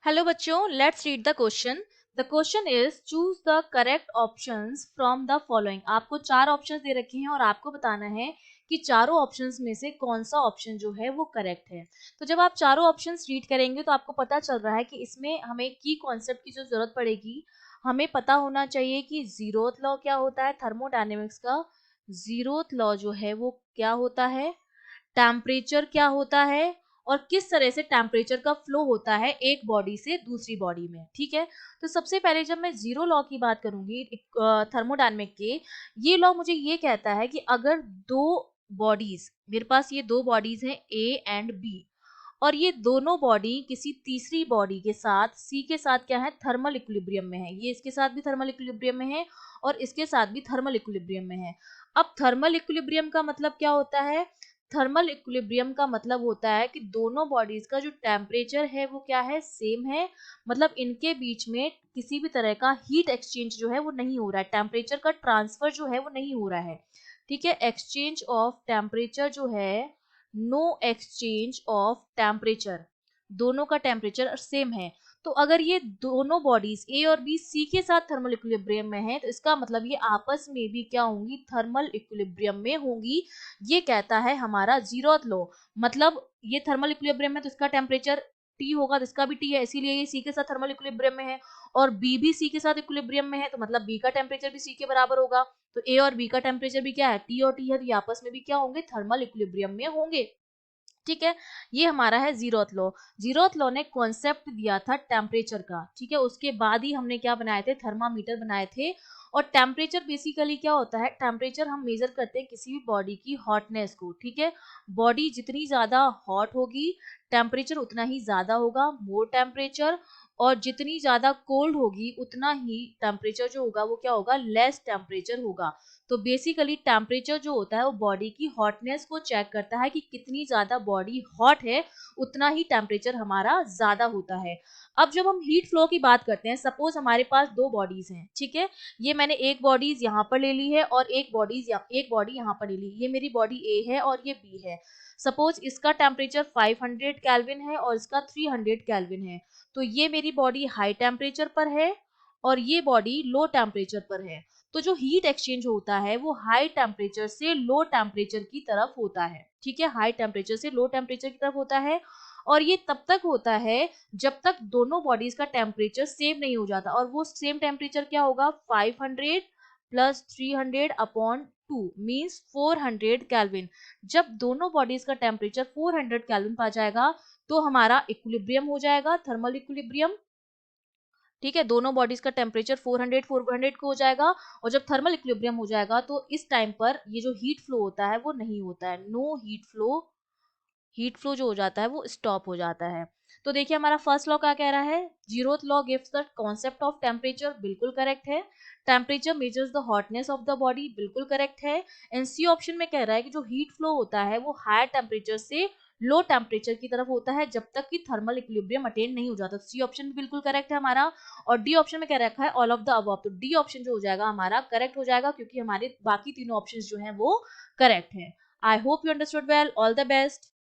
Hello बच्चों, let's read the question. The question is choose the correct options from the following. आपको चार options दे रखे हैं और आपको बताना है कि चारों ऑप्शंस में से कौन सा ऑप्शन जो है वो करेक्ट है। तो जब आप चारों ऑप्शंस रीड करेंगे तो आपको पता चल रहा है कि इसमें हमें की कॉन्सेप्ट की जो जरूरत पड़ेगी, हमें पता होना चाहिए कि जीरोथ लॉ क्या होता है थर्मोडायनेमिक्स का। जीरोथ लॉ जो है वो क्या होता है, टेम्परेचर क्या होता है और किस तरह से टेम्परेचर का फ्लो होता है एक बॉडी से दूसरी बॉडी में। ठीक है, तो सबसे पहले जब मैं जीरो लॉ की बात करूंगी थर्मोडायनेमिक के, ये लॉ मुझे ये कहता है कि अगर दो बॉडीज, मेरे पास ये दो बॉडीज हैं ए एंड बी, और ये दोनों बॉडी किसी तीसरी बॉडी के साथ सी के साथ क्या है, थर्मल इक्विलिब्रियम में है। ये इसके साथ भी थर्मल इक्विलिब्रियम में है और इसके साथ भी थर्मल इक्विलिब्रियम में है। अब थर्मल इक्विलिब्रियम का मतलब क्या होता है? थर्मल इक्विलिब्रियम का मतलब होता है कि दोनों बॉडीज का जो टेम्परेचर है वो क्या है, सेम है। मतलब इनके बीच में किसी भी तरह का हीट एक्सचेंज जो है वो नहीं हो रहा है, टेम्परेचर का ट्रांसफर जो है वो नहीं हो रहा है। ठीक है, एक्सचेंज ऑफ टेम्परेचर जो है, नो एक्सचेंज ऑफ टेम्परेचर, दोनों का टेम्परेचर सेम है। तो अगर ये दोनों बॉडीज ए और बी सी के साथ थर्मल इक्विलिब्रियम में है तो इसका मतलब ये आपस में भी क्या होंगी, थर्मल इक्विलिब्रियम में होंगी। ये कहता है हमारा जीरोथ लॉ। मतलब ये थर्मल इक्विलिब्रियम में तो इसका टेम्परेचर टी होगा, तो इसका भी टी है, इसीलिए ये सी के साथ थर्मल इक्विलिब्रियम में है। और बी भी सी के साथ इक्विलिब्रियम में है तो मतलब बी का टेम्परेचर भी सी के बराबर होगा। तो ए और बी का टेम्परेचर भी क्या है, टी और टी है, तो ये आपस में भी क्या होंगे, थर्मल इक्विलिब्रियम में होंगे। ठीक है, ये हमारा है जीरोथ लॉ। जीरोथ लॉ ने कॉन्सेप्ट दिया था टेम्परेचर का। ठीक है, उसके बाद ही हमने क्या बनाए थे, थर्मामीटर बनाए थे। और टेम्परेचर बेसिकली क्या होता है, टेम्परेचर हम मेजर करते हैं किसी भी बॉडी की हॉटनेस को। ठीक है, बॉडी जितनी ज्यादा हॉट होगी टेम्परेचर उतना ही ज्यादा होगा, मोर टेम्परेचर। और जितनी ज्यादा कोल्ड होगी उतना ही टेम्परेचर जो होगा वो क्या होगा, लेस टेम्परेचर होगा। तो बेसिकली टेम्परेचर जो होता है वो बॉडी की हॉटनेस को चेक करता है कि कितनी ज्यादा बॉडी हॉट है, उतना ही टेम्परेचर हमारा ज्यादा होता है। अब जब हम हीट फ्लो की बात करते हैं, सपोज हमारे पास दो बॉडीज हैं। ठीक है, ये मैंने एक बॉडीज यहाँ पर ले ली है और एक बॉडी यहाँ पर ले ली। ये मेरी बॉडी ए है और ये बी है। सपोज इसका टेम्परेचर 500 केल्विन है और इसका 300 केल्विन है। तो ये मेरी बॉडी हाई टेम्परेचर पर है और ये बॉडी लो टेम्परेचर पर है। तो जो हीट एक्सचेंज होता है वो हाई टेम्परेचर से लो टेम्परेचर की तरफ होता है। ठीक है, हाई टेम्परेचर से लो टेम्परेचर की तरफ होता है। और ये तब तक होता है जब तक दोनों बॉडीज का टेम्परेचर सेम नहीं हो जाता। और वो सेम टेम्परेचर क्या होगा, 500 प्लस 300 अपॉन 2 मीन्स 400 केल्विन। जब दोनों बॉडीज का टेम्परेचर 400 केल्विन पा जाएगा तो हमारा इक्विलिब्रियम हो जाएगा, थर्मल इक्विलिब्रियम। ठीक है, दोनों बॉडीज का टेम्परेचर 400 को हो जाएगा। और जब थर्मल इक्विलिब्रियम हो जाएगा तो इस टाइम पर ये जो हीट फ्लो होता है वो नहीं होता है, no heat flow. Heat flow जो हो जाता है वो स्टॉप हो जाता है। तो देखिए हमारा फर्स्ट लॉ क्या कह रहा है, zeroth law gives the concept of temperature, बिल्कुल करेक्ट है। Temperature measures the hotness of the body, बिल्कुल करेक्ट है। एंड सी ऑप्शन में कह रहा है कि जो हीट फ्लो होता है वो हायर टेम्परेचर से लो टेम्परेचर की तरफ होता है जब तक कि थर्मल इक्विलिब्रियम अटेन नहीं हो जाता। सी ऑप्शन भी बिल्कुल करेक्ट है हमारा। और डी ऑप्शन में कह रखा है ऑल ऑफ द अबव, तो डी ऑप्शन जो हो जाएगा हमारा करेक्ट हो जाएगा क्योंकि हमारे बाकी तीनों ऑप्शंस जो हैं वो करेक्ट हैं। I hope you understood well, all the best.